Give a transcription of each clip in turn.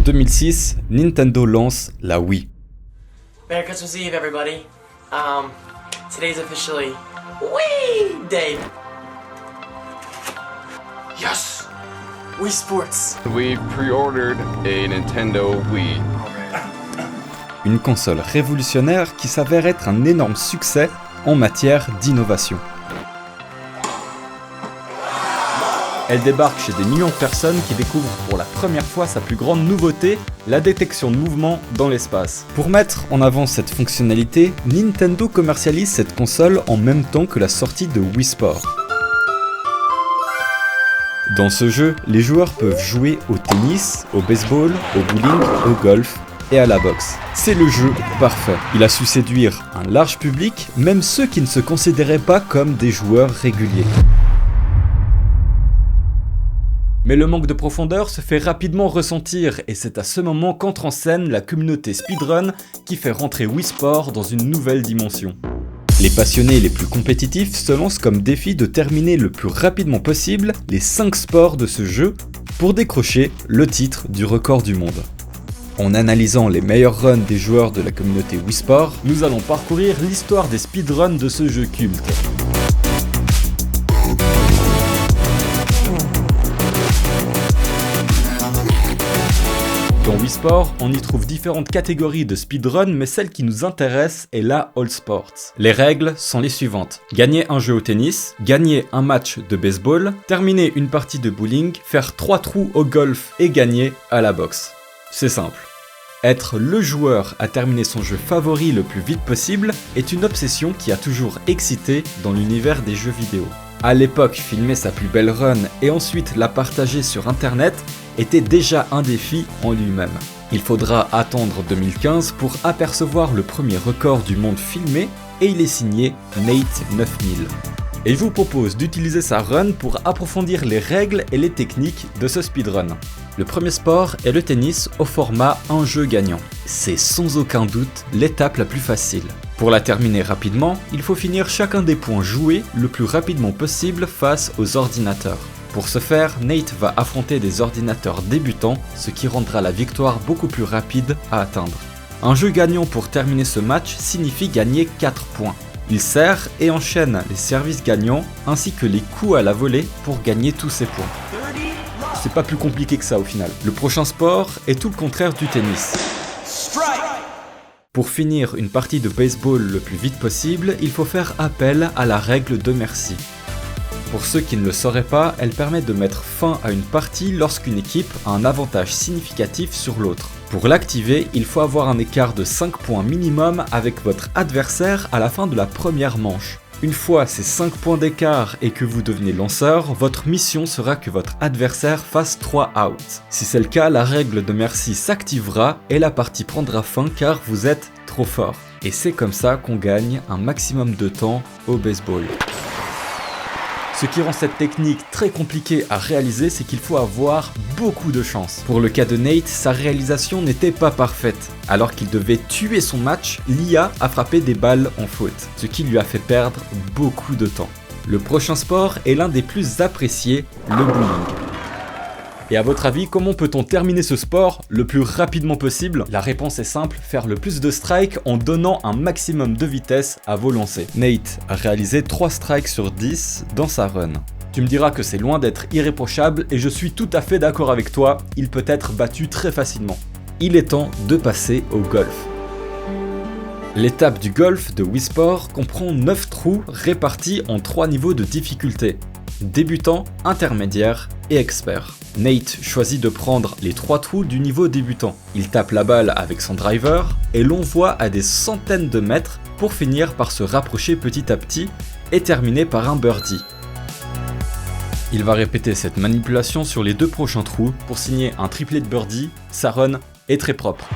2006, Nintendo lance la Wii. Merry Christmas Eve, everybody. Today's officially Wii Day. Yes! Wii Sports. We pre-ordered a Nintendo Wii. Une console révolutionnaire qui s'avère être un énorme succès en matière d'innovation. Elle débarque chez des millions de personnes qui découvrent pour la première fois sa plus grande nouveauté, la détection de mouvement dans l'espace. Pour mettre en avant cette fonctionnalité, Nintendo commercialise cette console en même temps que la sortie de Wii Sport. Dans ce jeu, les joueurs peuvent jouer au tennis, au baseball, au bowling, au golf et à la boxe. C'est le jeu parfait. Il a su séduire un large public, même ceux qui ne se considéraient pas comme des joueurs réguliers. Mais le manque de profondeur se fait rapidement ressentir et c'est à ce moment qu'entre en scène la communauté speedrun qui fait rentrer Wii Sport dans une nouvelle dimension. Les passionnés les plus compétitifs se lancent comme défi de terminer le plus rapidement possible les 5 sports de ce jeu pour décrocher le titre du record du monde. En analysant les meilleurs runs des joueurs de la communauté Wii Sport, nous allons parcourir l'histoire des speedruns de ce jeu culte. Dans Wii Sport, on y trouve différentes catégories de speedrun, mais celle qui nous intéresse est la All Sports. Les règles sont les suivantes. Gagner un jeu au tennis, gagner un match de baseball, terminer une partie de bowling, faire 3 trous au golf et gagner à la boxe. C'est simple. Être le joueur à terminer son jeu favori le plus vite possible est une obsession qui a toujours excité dans l'univers des jeux vidéo. À l'époque, filmer sa plus belle run et ensuite la partager sur internet était déjà un défi en lui-même. Il faudra attendre 2015 pour apercevoir le premier record du monde filmé et il est signé Nate 9000. Et je vous propose d'utiliser sa run pour approfondir les règles et les techniques de ce speedrun. Le premier sport est le tennis au format un jeu gagnant. C'est sans aucun doute l'étape la plus facile. Pour la terminer rapidement, il faut finir chacun des points joués le plus rapidement possible face aux ordinateurs. Pour ce faire, Nate va affronter des ordinateurs débutants, ce qui rendra la victoire beaucoup plus rapide à atteindre. Un jeu gagnant pour terminer ce match signifie gagner 4 points. Il sert et enchaîne les services gagnants ainsi que les coups à la volée pour gagner tous ces points. C'est pas plus compliqué que ça au final. Le prochain sport est tout le contraire du tennis. Pour finir une partie de baseball le plus vite possible, il faut faire appel à la règle de merci. Pour ceux qui ne le sauraient pas, elle permet de mettre fin à une partie lorsqu'une équipe a un avantage significatif sur l'autre. Pour l'activer, il faut avoir un écart de 5 points minimum avec votre adversaire à la fin de la première manche. Une fois ces 5 points d'écart et que vous devenez lanceur, votre mission sera que votre adversaire fasse 3 outs. Si c'est le cas, la règle de merci s'activera et la partie prendra fin car vous êtes trop fort. Et c'est comme ça qu'on gagne un maximum de temps au baseball. Ce qui rend cette technique très compliquée à réaliser, c'est qu'il faut avoir beaucoup de chance. Pour le cas de Nate, sa réalisation n'était pas parfaite. Alors qu'il devait tuer son match, l'IA a frappé des balles en faute, ce qui lui a fait perdre beaucoup de temps. Le prochain sport est l'un des plus appréciés, le bowling. Et à votre avis, comment peut-on terminer ce sport le plus rapidement possible? La réponse est simple, faire le plus de strikes en donnant un maximum de vitesse à vos lancers. Nate a réalisé 3 strikes sur 10 dans sa run. Tu me diras que c'est loin d'être irréprochable et je suis tout à fait d'accord avec toi, il peut être battu très facilement. Il est temps de passer au golf. L'étape du golf de Wii Sport comprend 9 trous répartis en 3 niveaux de difficulté. Débutant, intermédiaire et expert. Nate choisit de prendre les 3 trous du niveau débutant. Il tape la balle avec son driver et l'envoie à des centaines de mètres pour finir par se rapprocher petit à petit et terminer par un birdie. Il va répéter cette manipulation sur les 2 prochains trous pour signer un triplé de birdie. Sa run est très propre.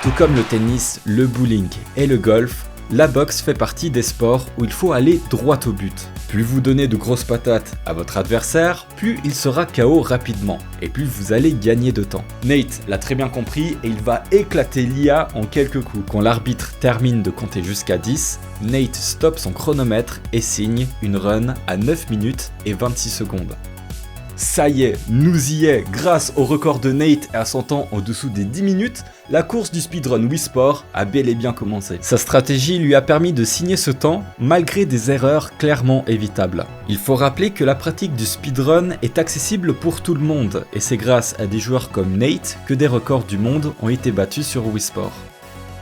Tout comme le tennis, le bowling et le golf, la boxe fait partie des sports où il faut aller droit au but. Plus vous donnez de grosses patates à votre adversaire, plus il sera KO rapidement, et plus vous allez gagner de temps. Nate l'a très bien compris et il va éclater l'IA en quelques coups. Quand l'arbitre termine de compter jusqu'à 10, Nate stoppe son chronomètre et signe une run à 9 minutes et 26 secondes. Ça y est, nous y est, grâce au record de Nate et à son temps en dessous des 10 minutes, la course du speedrun Wii Sport a bel et bien commencé. Sa stratégie lui a permis de signer ce temps, malgré des erreurs clairement évitables. Il faut rappeler que la pratique du speedrun est accessible pour tout le monde, et c'est grâce à des joueurs comme Nate que des records du monde ont été battus sur Wii Sport.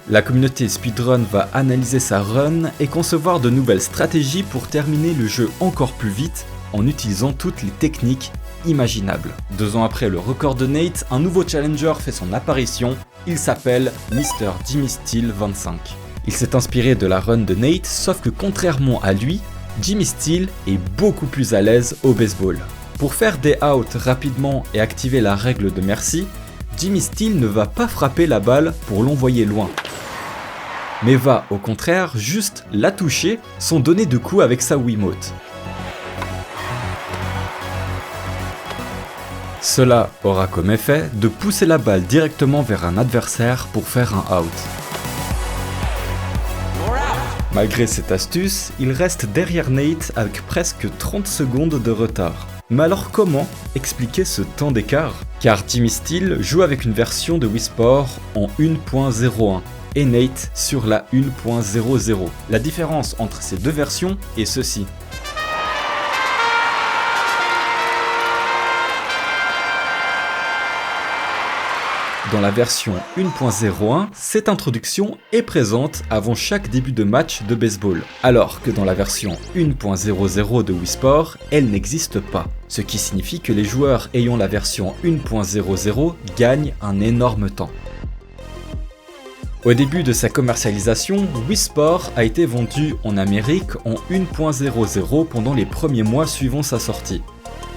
La communauté speedrun va analyser sa run et concevoir de nouvelles stratégies pour terminer le jeu encore plus vite en utilisant toutes les techniques imaginables. 2 ans après le record de Nate, un nouveau challenger fait son apparition, il s'appelle Mr. Jimmy Steele 25. Il s'est inspiré de la run de Nate, sauf que contrairement à lui, Jimmy Steele est beaucoup plus à l'aise au baseball. Pour faire des outs rapidement et activer la règle de merci, Jimmy Steele ne va pas frapper la balle pour l'envoyer loin, mais va au contraire juste la toucher sans donner de coup avec sa Wiimote. Cela aura comme effet de pousser la balle directement vers un adversaire pour faire un out. Malgré cette astuce, il reste derrière Nate avec presque 30 secondes de retard. Mais alors comment expliquer ce temps d'écart? Car Jimmy Steele joue avec une version de Wii Sport en 1.01 et Nate sur la 1.00. La différence entre ces deux versions est ceci. Dans la version 1.01, cette introduction est présente avant chaque début de match de baseball, alors que dans la version 1.00 de Wii Sport, elle n'existe pas. Ce qui signifie que les joueurs ayant la version 1.00 gagnent un énorme temps. Au début de sa commercialisation, Wii Sport a été vendu en Amérique en 1.00 pendant les premiers mois suivant sa sortie.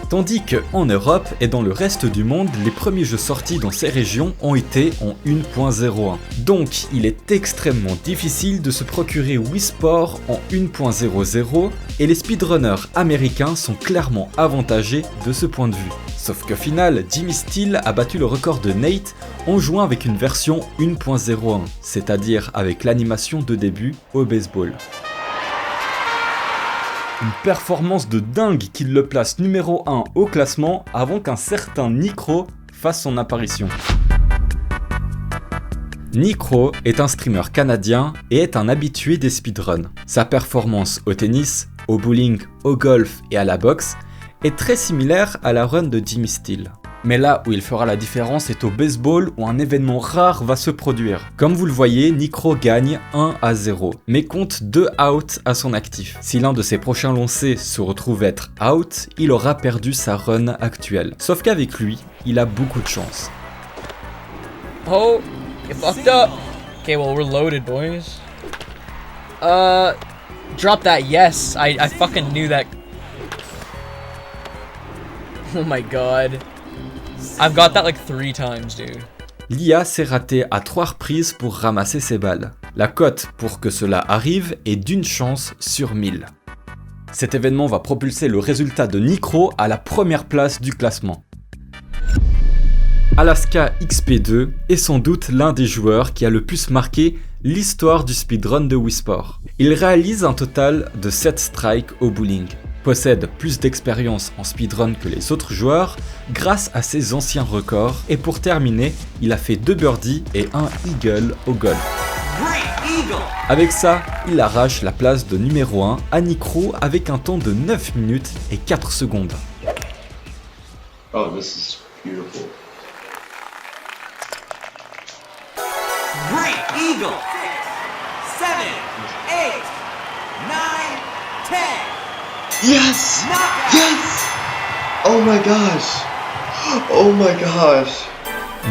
Tandis qu'en Europe et dans le reste du monde, les premiers jeux sortis dans ces régions ont été en 1.01. Donc il est extrêmement difficile de se procurer Wii Sport en 1.00 et les speedrunners américains sont clairement avantagés de ce point de vue. Sauf qu'au final, Jimmy Steele a battu le record de Nate en jouant avec une version 1.01, c'est-à-dire avec l'animation de début au baseball. Une performance de dingue qui le place numéro 1 au classement avant qu'un certain Nikro fasse son apparition. Nikro est un streamer canadien et est un habitué des speedruns. Sa performance au tennis, au bowling, au golf et à la boxe est très similaire à la run de Jimmy Steele. Mais là où il fera la différence est au baseball où un événement rare va se produire. Comme vous le voyez, Nikro gagne 1-0, mais compte 2 outs à son actif. Si l'un de ses prochains lancers se retrouve être out, il aura perdu sa run actuelle. Sauf qu'avec lui, il a beaucoup de chance. Oh, you fucked up. Okay, well, we're loaded, boys. Drop that yes. I fucking knew that. Oh my god. I've got that like 3 times, dude. L'IA s'est ratée à 3 reprises pour ramasser ses balles. La cote pour que cela arrive est d'une chance sur 1000. Cet événement va propulser le résultat de Nikro à la première place du classement. Alaska XP2 est sans doute l'un des joueurs qui a le plus marqué l'histoire du speedrun de Wii Sport. Il réalise un total de 7 strikes au bowling, possède plus d'expérience en speedrun que les autres joueurs grâce à ses anciens records et pour terminer, il a fait 2 birdies et 1 eagle au golf. Avec ça, il arrache la place de numéro 1 à Nikro avec un temps de 9 minutes et 4 secondes. Oh, this is beautiful. Great eagle! 7, 8, 9, 10. Yes! Yes! Oh my gosh! Oh my gosh!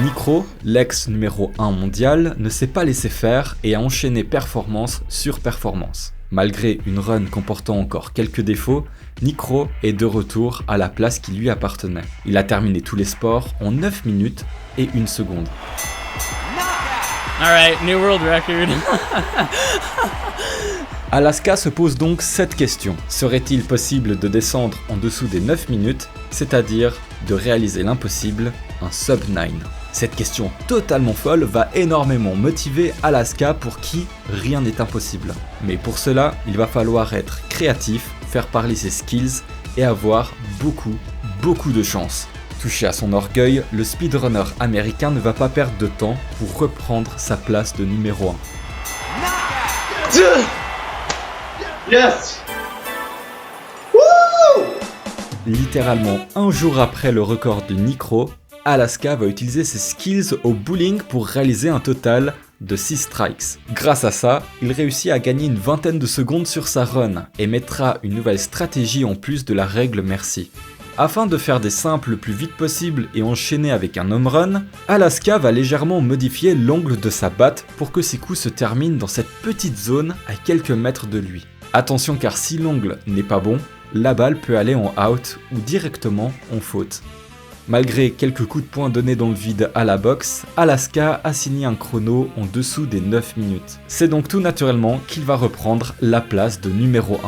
Nikro, l'ex numéro 1 mondial, ne s'est pas laissé faire et a enchaîné performance sur performance. Malgré une run comportant encore quelques défauts, Nikro est de retour à la place qui lui appartenait. Il a terminé tous les sports en 9 minutes et 1 seconde. Alright, new world record. Alaska se pose donc cette question. Serait-il possible de descendre en dessous des 9 minutes, c'est-à-dire de réaliser l'impossible, un sub 9? Cette question totalement folle va énormément motiver Alaska pour qui rien n'est impossible. Mais pour cela, il va falloir être créatif, faire parler ses skills et avoir beaucoup beaucoup de chance. Touché à son orgueil, le speedrunner américain ne va pas perdre de temps pour reprendre sa place de numéro 1. Yes! Woo! Littéralement un jour après le record de Necro, Alaska va utiliser ses skills au bowling pour réaliser un total de 6 strikes. Grâce à ça, il réussit à gagner une vingtaine de secondes sur sa run et mettra une nouvelle stratégie en plus de la règle merci. Afin de faire des simples le plus vite possible et enchaîner avec un home run, Alaska va légèrement modifier l'angle de sa batte pour que ses coups se terminent dans cette petite zone à quelques mètres de lui. Attention car si l'angle n'est pas bon, la balle peut aller en out ou directement en faute. Malgré quelques coups de poing donnés dans le vide à la boxe, Alaska a signé un chrono en dessous des 9 minutes. C'est donc tout naturellement qu'il va reprendre la place de numéro 1.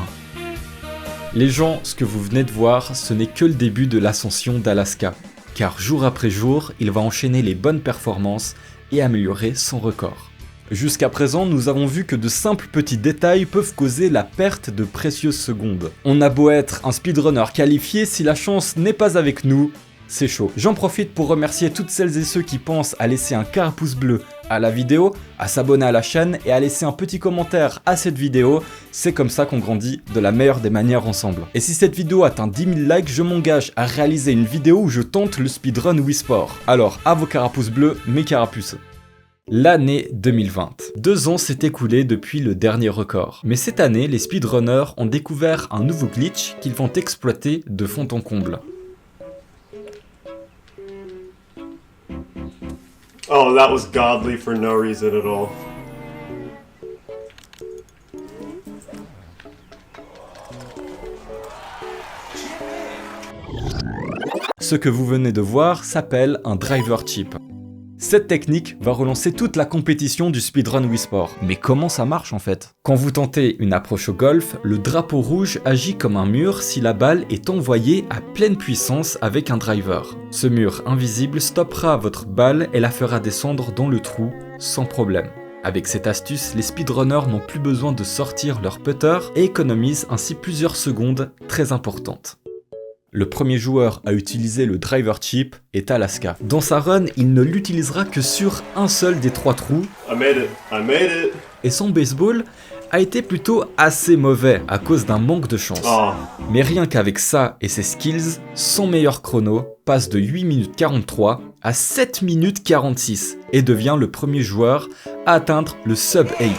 Les gens, ce que vous venez de voir, ce n'est que le début de l'ascension d'Alaska, car jour après jour, il va enchaîner les bonnes performances et améliorer son record. Jusqu'à présent, nous avons vu que de simples petits détails peuvent causer la perte de précieuses secondes. On a beau être un speedrunner qualifié, si la chance n'est pas avec nous, c'est chaud. J'en profite pour remercier toutes celles et ceux qui pensent à laisser un pouce bleu à la vidéo, à s'abonner à la chaîne et à laisser un petit commentaire à cette vidéo. C'est comme ça qu'on grandit de la meilleure des manières ensemble. Et si cette vidéo atteint 10 000 likes, je m'engage à réaliser une vidéo où je tente le speedrun Wii Sport. Alors, à vos carapuces bleus, mes carapuces. L'année 2020. 2 ans s'est écoulé depuis le dernier record. Mais cette année, les speedrunners ont découvert un nouveau glitch qu'ils vont exploiter de fond en comble. Oh, that was godly for no reason at all. Ce que vous venez de voir s'appelle un driver chip. Cette technique va relancer toute la compétition du speedrun Wii Sport. Mais comment ça marche en fait? Quand vous tentez une approche au golf, le drapeau rouge agit comme un mur si la balle est envoyée à pleine puissance avec un driver. Ce mur invisible stoppera votre balle et la fera descendre dans le trou sans problème. Avec cette astuce, les speedrunners n'ont plus besoin de sortir leur putter et économisent ainsi plusieurs secondes très importantes. Le premier joueur à utiliser le driver chip est Alaska. Dans sa run, il ne l'utilisera que sur un seul des 3 trous. I made it. Et son baseball a été plutôt assez mauvais à cause d'un manque de chance. Oh. Mais rien qu'avec ça et ses skills, son meilleur chrono passe de 8 minutes 43 à 7 minutes 46 et devient le premier joueur à atteindre le sub 8.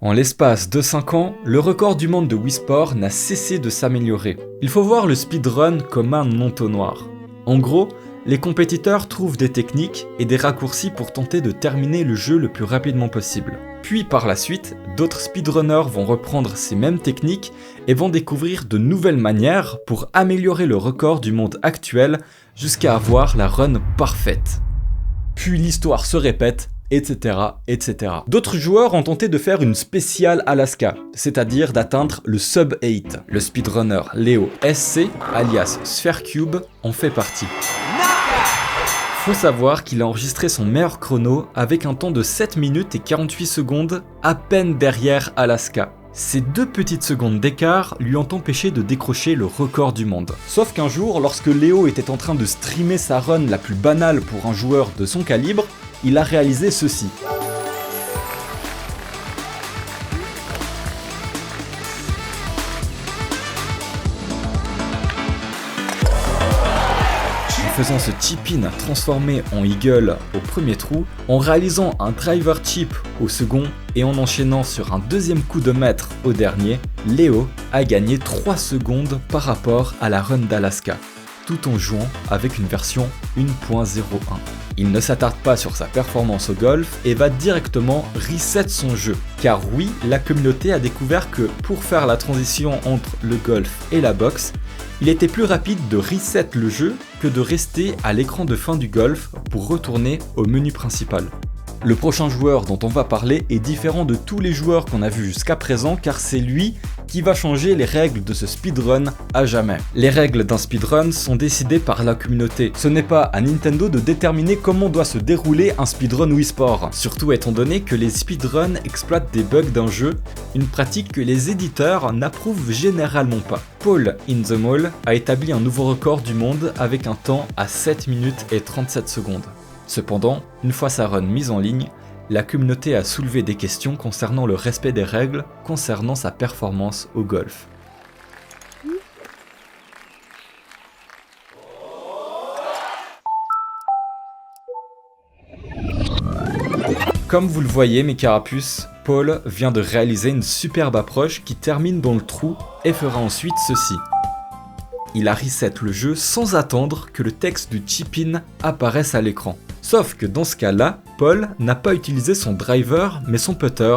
En l'espace de 5 ans, le record du monde de Wii Sport n'a cessé de s'améliorer. Il faut voir le speedrun comme un entonnoir. En gros, les compétiteurs trouvent des techniques et des raccourcis pour tenter de terminer le jeu le plus rapidement possible. Puis par la suite, d'autres speedrunners vont reprendre ces mêmes techniques et vont découvrir de nouvelles manières pour améliorer le record du monde actuel jusqu'à avoir la run parfaite. Puis l'histoire se répète, etc., etc. D'autres joueurs ont tenté de faire une spéciale Alaska, c'est-à-dire d'atteindre le sub 8. Le speedrunner Léo SC, alias Spherecube, en fait partie. Faut savoir qu'il a enregistré son meilleur chrono avec un temps de 7 minutes et 48 secondes, à peine derrière Alaska. Ces 2 petites secondes d'écart lui ont empêché de décrocher le record du monde. Sauf qu'un jour, lorsque Léo était en train de streamer sa run la plus banale pour un joueur de son calibre, il a réalisé ceci. En faisant ce chip-in transformé en eagle au premier trou, en réalisant un driver chip au second et en enchaînant sur un deuxième coup de maître au dernier, Léo a gagné 3 secondes par rapport à la run d'Alaska, tout en jouant avec une version 1.01. Il ne s'attarde pas sur sa performance au golf et va directement reset son jeu. Car oui, la communauté a découvert que pour faire la transition entre le golf et la boxe, il était plus rapide de reset le jeu que de rester à l'écran de fin du golf pour retourner au menu principal. Le prochain joueur dont on va parler est différent de tous les joueurs qu'on a vus jusqu'à présent car c'est lui qui va changer les règles de ce speedrun à jamais. Les règles d'un speedrun sont décidées par la communauté. Ce n'est pas à Nintendo de déterminer comment doit se dérouler un speedrun Wii Sport, surtout étant donné que les speedruns exploitent des bugs d'un jeu, une pratique que les éditeurs n'approuvent généralement pas. Paul in the Mall a établi un nouveau record du monde avec un temps à 7 minutes et 37 secondes. Cependant, une fois sa run mise en ligne, la communauté a soulevé des questions concernant le respect des règles concernant sa performance au golf. Comme vous le voyez mes carapuces, Paul vient de réaliser une superbe approche qui termine dans le trou et fera ensuite ceci. Il a reset le jeu sans attendre que le texte du chip-in apparaisse à l'écran. Sauf que dans ce cas-là, Paul n'a pas utilisé son driver mais son putter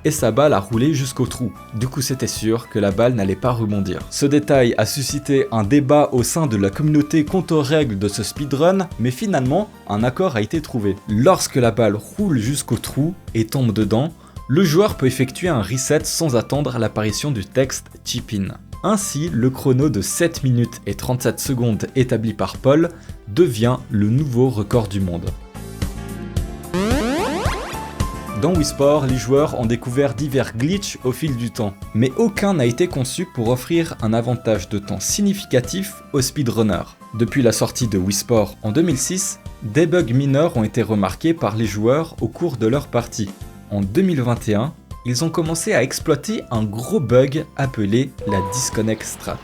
et sa balle a roulé jusqu'au trou. Du coup c'était sûr que la balle n'allait pas rebondir. Ce détail a suscité un débat au sein de la communauté quant aux règles de ce speedrun, mais finalement un accord a été trouvé. Lorsque la balle roule jusqu'au trou et tombe dedans, le joueur peut effectuer un reset sans attendre l'apparition du texte chip-in. Ainsi, le chrono de 7 minutes et 37 secondes établi par Paul devient le nouveau record du monde. Dans Wii Sport, les joueurs ont découvert divers glitches au fil du temps, mais aucun n'a été conçu pour offrir un avantage de temps significatif aux speedrunners. Depuis la sortie de Wii Sport en 2006, des bugs mineurs ont été remarqués par les joueurs au cours de leur partie. En 2021, ils ont commencé à exploiter un gros bug appelé la disconnect strat.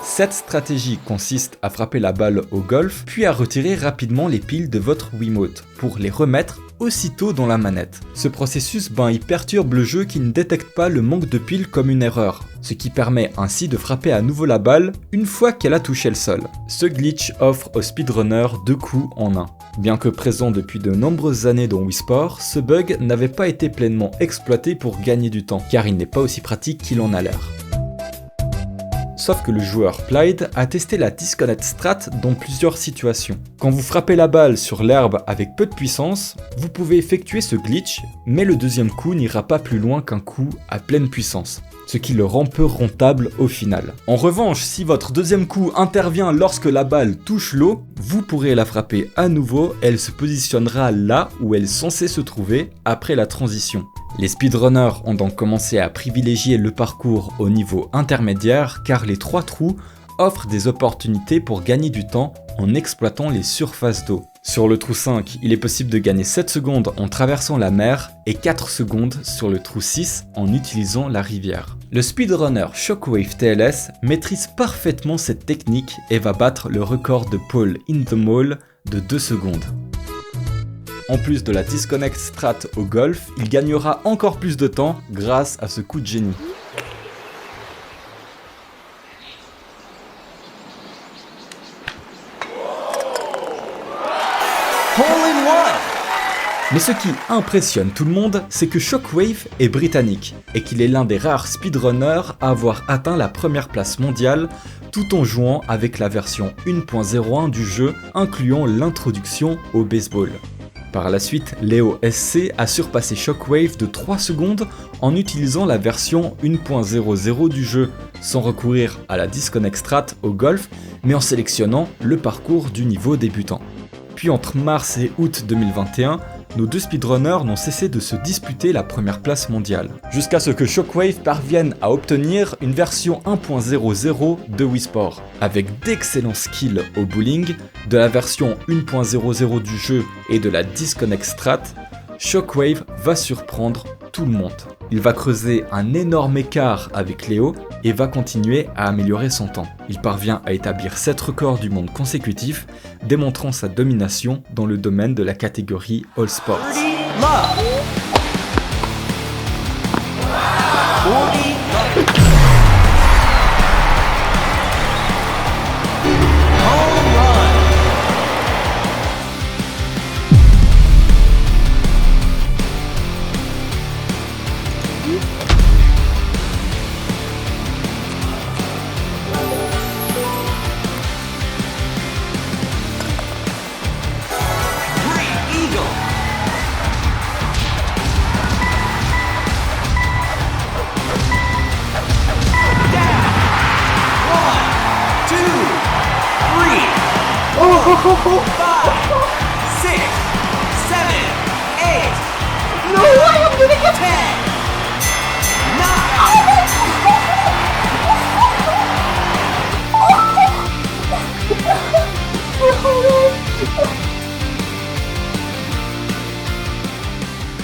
Cette stratégie consiste à frapper la balle au golf, puis à retirer rapidement les piles de votre Wiimote pour les remettre aussitôt dans la manette. Ce processus il perturbe le jeu qui ne détecte pas le manque de piles comme une erreur, ce qui permet ainsi de frapper à nouveau la balle une fois qu'elle a touché le sol. Ce glitch offre aux speedrunners 2 coups en un. Bien que présent depuis de nombreuses années dans Wii Sport, ce bug n'avait pas été pleinement exploité pour gagner du temps, car il n'est pas aussi pratique qu'il en a l'air. Sauf que le joueur Plaid a testé la disconnect strat dans plusieurs situations. Quand vous frappez la balle sur l'herbe avec peu de puissance, vous pouvez effectuer ce glitch, mais le deuxième coup n'ira pas plus loin qu'un coup à pleine puissance, ce qui le rend peu rentable au final. En revanche, si votre deuxième coup intervient lorsque la balle touche l'eau, vous pourrez la frapper à nouveau, elle se positionnera là où elle est censée se trouver après la transition. Les speedrunners ont donc commencé à privilégier le parcours au niveau intermédiaire car les 3 trous offrent des opportunités pour gagner du temps en exploitant les surfaces d'eau. Sur le trou 5, il est possible de gagner 7 secondes en traversant la mer et 4 secondes sur le trou 6 en utilisant la rivière. Le speedrunner Shockwave TLS maîtrise parfaitement cette technique et va battre le record de Paul in the Mall de 2 secondes. En plus de la disconnect strat au golf, il gagnera encore plus de temps grâce à ce coup de génie. Mais ce qui impressionne tout le monde, c'est que Shockwave est britannique et qu'il est l'un des rares speedrunners à avoir atteint la première place mondiale tout en jouant avec la version 1.01 du jeu incluant l'introduction au baseball. Par la suite, Leo SC a surpassé Shockwave de 3 secondes en utilisant la version 1.00 du jeu, sans recourir à la disconnect strat au golf, mais en sélectionnant le parcours du niveau débutant. Puis entre mars et août 2021, nos 2 speedrunners n'ont cessé de se disputer la première place mondiale, jusqu'à ce que Shockwave parvienne à obtenir une version 1.00 de Wii Sport. Avec d'excellents skills au bowling, de la version 1.00 du jeu et de la disconnect strat, Shockwave va surprendre tout le monde. Il va creuser un énorme écart avec Léo et va continuer à améliorer son temps. Il parvient à établir 7 records du monde consécutifs, démontrant sa domination dans le domaine de la catégorie All Sports. 6, 7, 8. No way, I'm gonna get 10.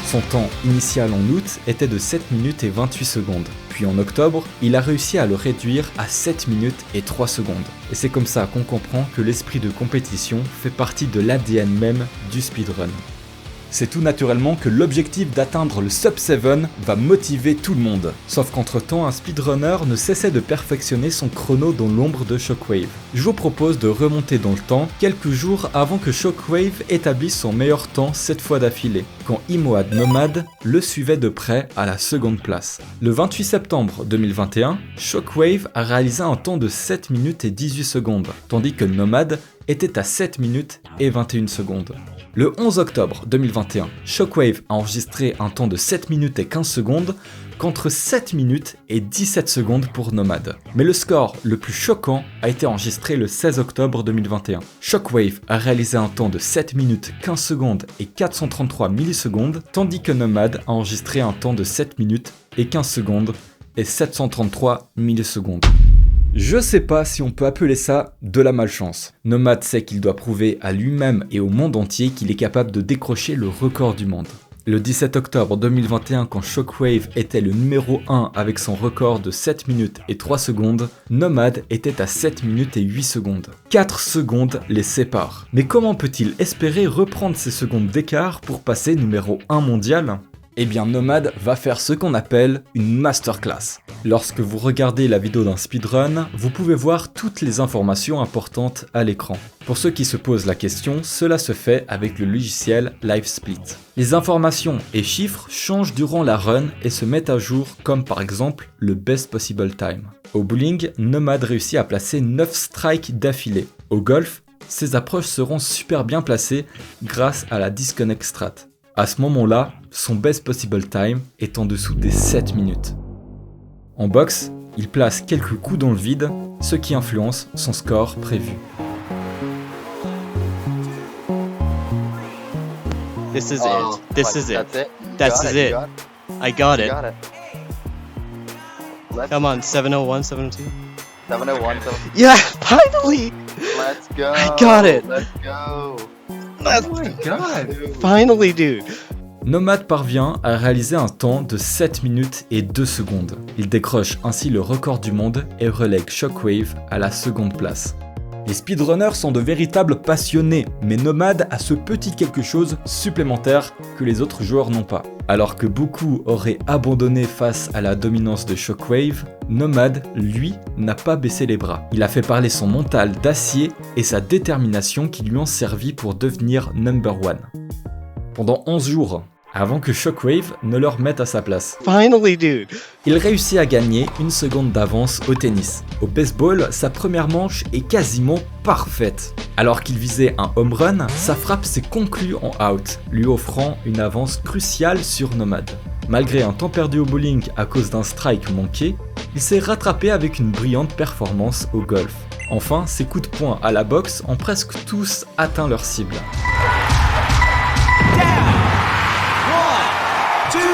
Son temps initial en août était de 7 minutes et 28 secondes. Puis en octobre, il a réussi à le réduire à 7 minutes et 3 secondes. Et c'est comme ça qu'on comprend que l'esprit de compétition fait partie de l'ADN même du speedrun. C'est tout naturellement que l'objectif d'atteindre le sub 7 va motiver tout le monde. Sauf qu'entre-temps, un speedrunner ne cessait de perfectionner son chrono dans l'ombre de Shockwave. Je vous propose de remonter dans le temps quelques jours avant que Shockwave établisse son meilleur temps 7 fois d'affilée, quand Imoad Nomad le suivait de près à la seconde place. Le 28 septembre 2021, Shockwave a réalisé un temps de 7 minutes et 18 secondes, tandis que Nomad était à 7 minutes et 21 secondes. Le 11 octobre 2021, Shockwave a enregistré un temps de 7 minutes et 15 secondes contre 7 minutes et 17 secondes pour Nomad. Mais le score le plus choquant a été enregistré le 16 octobre 2021. Shockwave a réalisé un temps de 7 minutes 15 secondes et 433 millisecondes, tandis que Nomad a enregistré un temps de 7 minutes et 15 secondes et 733 millisecondes. Je sais pas si on peut appeler ça de la malchance. Nomad sait qu'il doit prouver à lui-même et au monde entier qu'il est capable de décrocher le record du monde. Le 17 octobre 2021, quand Shockwave était le numéro 1 avec son record de 7 minutes et 3 secondes, Nomad était à 7 minutes et 8 secondes. 4 secondes les séparent. Mais comment peut-il espérer reprendre ces secondes d'écart pour passer numéro 1 mondial ? Eh bien Nomad va faire ce qu'on appelle une masterclass. Lorsque vous regardez la vidéo d'un speedrun, vous pouvez voir toutes les informations importantes à l'écran. Pour ceux qui se posent la question, cela se fait avec le logiciel LiveSplit. Les informations et chiffres changent durant la run et se mettent à jour, comme par exemple le best possible time. Au bowling, Nomad réussit à placer 9 strikes d'affilée. Au golf, ses approches seront super bien placées grâce à la disconnect strat. À ce moment-là, son best possible time est en dessous des 7 minutes. En boxe, il place quelques coups dans le vide, ce qui influence son score prévu. This is it. This is it. That's it. I got it. Come on, 701, 702. 701, 702. Yeah, finally! Let's go. I got it. Let's go. Oh my god. Finally, dude. Nomad parvient à réaliser un temps de 7 minutes et 2 secondes. Il décroche ainsi le record du monde et relègue Shockwave à la seconde place. Les speedrunners sont de véritables passionnés, mais Nomad a ce petit quelque chose supplémentaire que les autres joueurs n'ont pas. Alors que beaucoup auraient abandonné face à la dominance de Shockwave, Nomad, lui, n'a pas baissé les bras. Il a fait parler son mental d'acier et sa détermination qui lui ont servi pour devenir number one. Pendant 11 jours, avant que Shockwave ne le remette à sa place. Finally, dude. Il réussit à gagner une seconde d'avance au tennis. Au baseball, sa première manche est quasiment parfaite. Alors qu'il visait un home run, sa frappe s'est conclue en out, lui offrant une avance cruciale sur Nomad. Malgré un temps perdu au bowling à cause d'un strike manqué, il s'est rattrapé avec une brillante performance au golf. Enfin, ses coups de poing à la boxe ont presque tous atteint leur cible. 2, 3,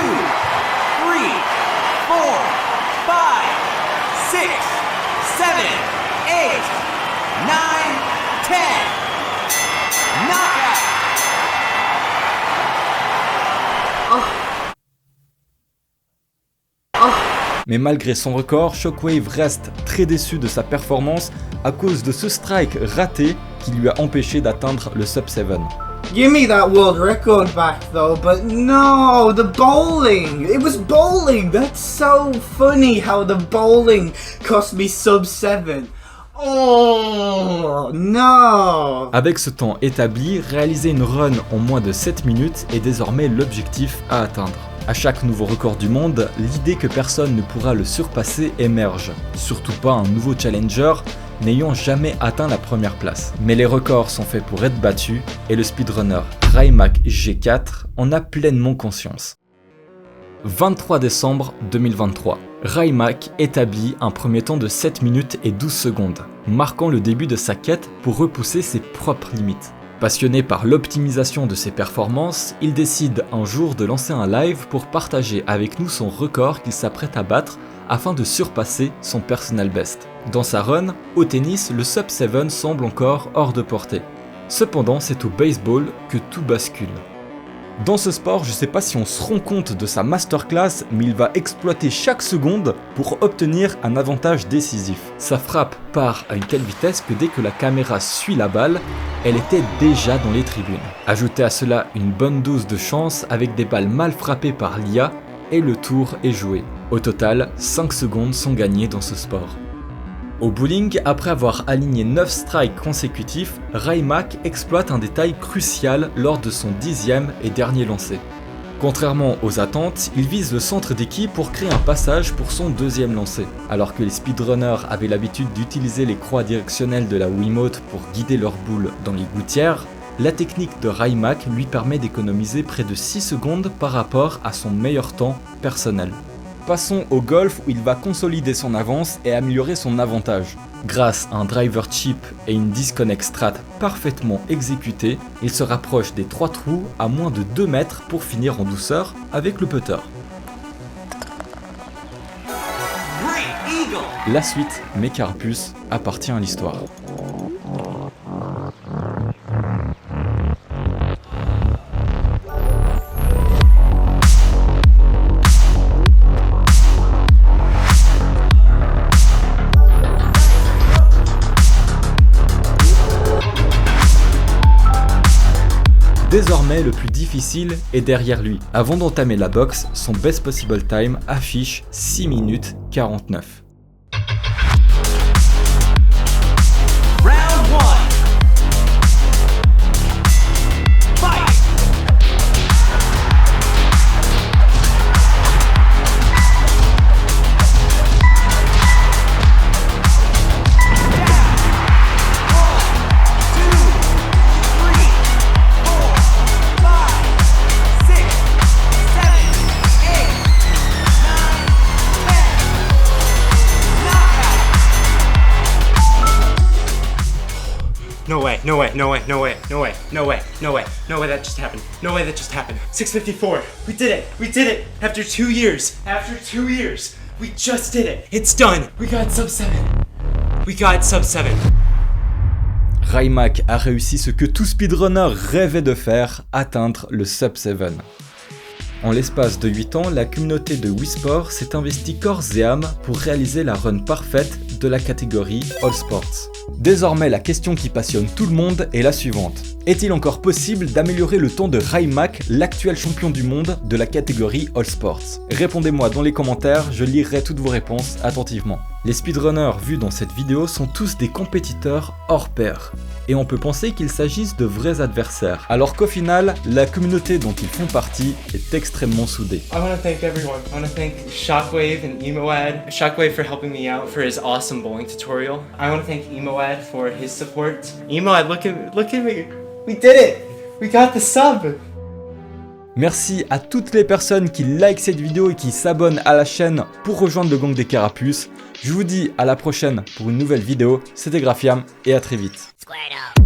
4, 5, 6, 7, 8, 9, 10. Knockout! Mais malgré son record, Shockwave reste très déçu de sa performance à cause de ce strike raté qui lui a empêché d'atteindre le sub 7. Give me that world record back though, but no, the bowling! It was bowling! That's so funny how the bowling cost me sub 7. Oh no! Avec ce temps établi, réaliser une run en moins de 7 minutes est désormais l'objectif à atteindre. À chaque nouveau record du monde, l'idée que personne ne pourra le surpasser émerge, surtout pas un nouveau challenger n'ayant jamais atteint la première place. Mais les records sont faits pour être battus et le speedrunner Raymak G4 en a pleinement conscience. 23 décembre 2023, Raymak établit un premier temps de 7 minutes et 12 secondes. marquant le début de sa quête pour repousser ses propres limites. Passionné par l'optimisation de ses performances, il décide un jour de lancer un live pour partager avec nous son record qu'il s'apprête à battre afin de surpasser son personal best. Dans sa run, au tennis, le sub 7 semble encore hors de portée. Cependant, c'est au baseball que tout bascule. Dans ce sport, je sais pas si on se rend compte de sa masterclass, mais il va exploiter chaque seconde pour obtenir un avantage décisif. Sa frappe part à une telle vitesse que dès que la caméra suit la balle, elle était déjà dans les tribunes. Ajoutez à cela une bonne dose de chance avec des balles mal frappées par l'IA et le tour est joué. Au total, 5 secondes sont gagnées dans ce sport. Au bowling, après avoir aligné 9 strikes consécutifs, Raimak exploite un détail crucial lors de son 10e et dernier lancer. Contrairement aux attentes, il vise le centre d'équipe pour créer un passage pour son 2e lancer. Alors que les speedrunners avaient l'habitude d'utiliser les croix directionnelles de la Wiimote pour guider leur boule dans les gouttières, la technique de Raimak lui permet d'économiser près de 6 secondes par rapport à son meilleur temps personnel. Passons au golf où il va consolider son avance et améliorer son avantage. Grâce à un driver cheap et une disconnect strat parfaitement exécutée, il se rapproche des 3 trous à moins de 2 mètres pour finir en douceur avec le putter. La suite, mes carapuces, appartient à l'histoire. Désormais, le plus difficile est derrière lui. Avant d'entamer la boxe, son best possible time affiche 6 minutes 49. Round 1. Fight. No way, no way, no way, no way, no way, no way, no way, no way that just happened. No way that just happened. 654. We did it. We did it. After 2 years. After 2 years. We just did it. It's done. We got sub 7. We got sub 7. Raimak a réussi ce que tout speedrunner rêvait de faire, atteindre le sub 7. En l'espace de 8 ans, la communauté de Wii Sports s'est investie corps et âme pour réaliser la run parfaite de la catégorie All Sports. Désormais, la question qui passionne tout le monde est la suivante. Est-il encore possible d'améliorer le temps de Raimak, l'actuel champion du monde de la catégorie All Sports? Répondez-moi dans les commentaires, je lirai toutes vos réponses attentivement. Les speedrunners vus dans cette vidéo sont tous des compétiteurs hors pair. Et on peut penser qu'il s'agisse de vrais adversaires, alors qu'au final, la communauté dont ils font partie est extrêmement soudée. I want to thank everyone. I want to thank Shockwave and Emoad. Shockwave for helping me out for his awesome bowling tutorial. I want to thank Emoad for his support. Emoad, look at me. We did it. We got the sub. Merci à toutes les personnes qui likent cette vidéo et qui s'abonnent à la chaîne pour rejoindre le gang des carapuces. Je vous dis à la prochaine pour une nouvelle vidéo. C'était Graphiam et à très vite. Squared up.